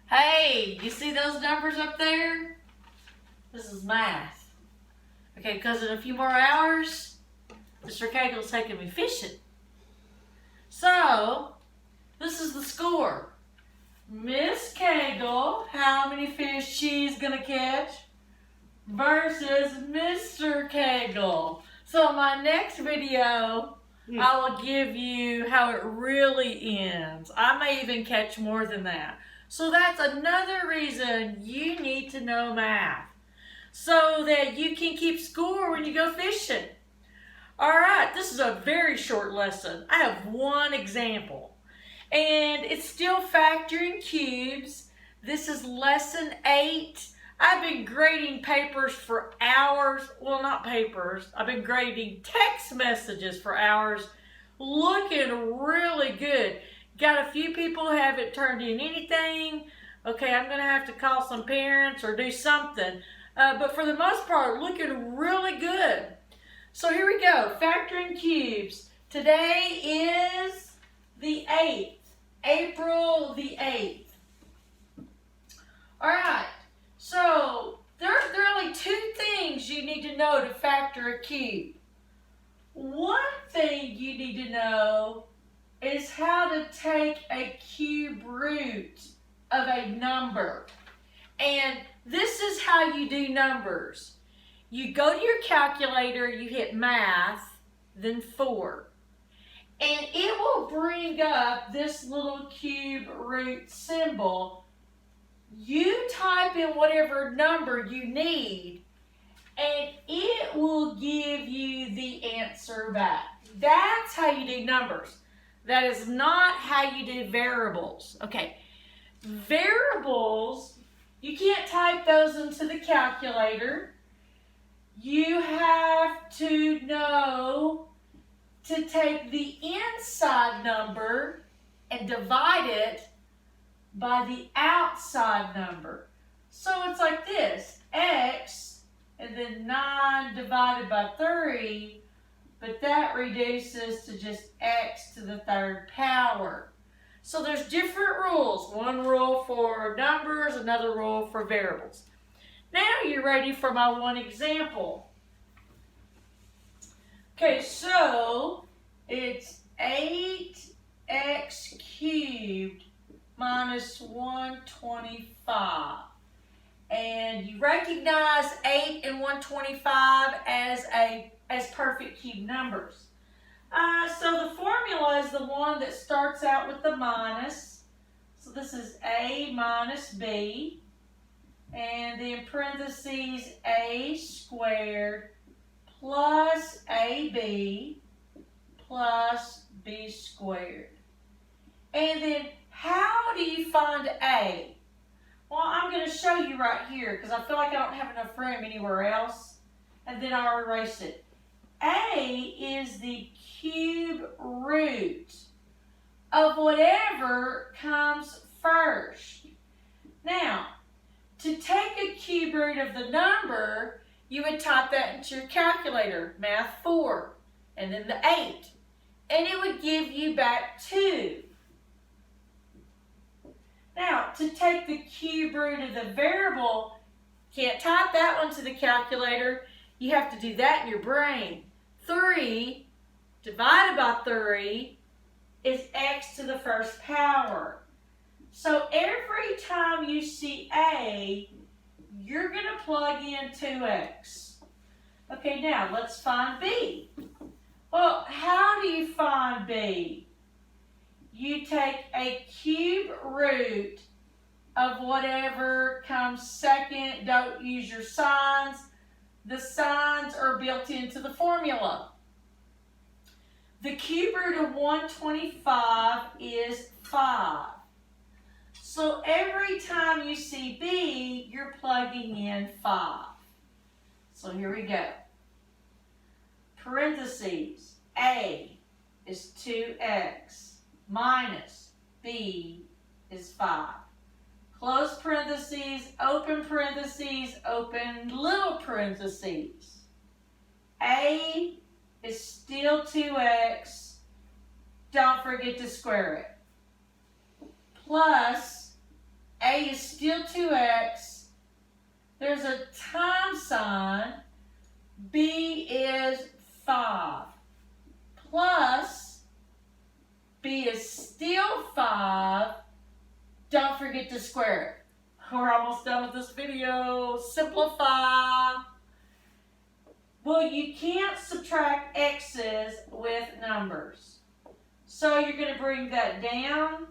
Hey, you see those numbers up there? This is math. Okay, because in a few more hours, Mr. Cagle's taking me fishing. So, this is the score. Miss Cagle, how many fish she's gonna catch versus Mr. Cagle. So my next video, I will give you how it really ends. I may even catch more than that. So that's another reason you need to know math, so that you can keep score when you go fishing. Alright, this is a very short lesson. I have one example. And it's still factoring cubes. This is lesson 8. I've been grading papers for hours. Well, not papers. I've been grading text messages for hours. Looking really good. Got a few people who haven't turned in anything. Okay, I'm going to have to call some parents or do something. But for the most part, looking really good. So here we go. Factoring cubes. Today is the 8th. April the 8th. Alright, so there are only 2 things you need to know to factor a cube. One thing you need to know is how to take a cube root of a number. And this is how you do numbers. You go to your calculator, you hit math, then 4. And it will bring up this little cube root symbol. You type in whatever number you need, and it will give you the answer back. That's how you do numbers. That is not how you do variables. Okay, variables, you can't type those into the calculator. You have to know to take the inside number and divide it by the outside number. So it's like this, x and then 9 divided by 3, but that reduces to just x to the 3rd power. So there's different rules. One rule for numbers, another rule for variables. Now you're ready for my one example. Okay, so it's 8x cubed minus 125. And you recognize 8 and 125 as perfect cube numbers. So the formula is the one that starts out with the minus. So this is a minus b. And then parentheses a squared plus ab plus b squared. And then how do you find a? Well, I'm going to show you right here because I feel like I don't have enough room anywhere else. And then I'll erase it. A is the cube root of whatever comes first. Now, to take a cube root of the number, you would type that into your calculator, math 4, and then the 8. And it would give you back 2. Now, to take the cube root of the variable, can't type that one to the calculator. You have to do that in your brain. 3 divided by 3 is x to the 1st power. So every time you see a, you're going to plug in 2x. Okay, now let's find b. Well, how do you find b? You take a cube root of whatever comes second. Don't use your signs. The signs are built into the formula. The cube root of 125 is 5. So every time you see b, you're plugging in 5. So here we go. Parentheses, a is 2x minus b is 5. Close parentheses, open little parentheses. A is still 2x, don't forget to square it. Plus, a is still 2x. There's a times sign. B is 5. Plus, b is still 5. Don't forget to square it. We're almost done with this video. Simplify. Well, you can't subtract x's with numbers. So you're going to bring that down.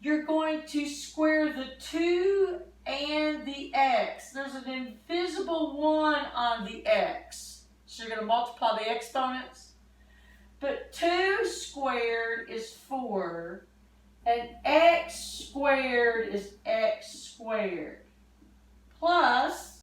You're going to square the 2 and the x. There's an invisible 1 on the x. So you're going to multiply the exponents. But 2 squared is 4. And x squared is x squared. Plus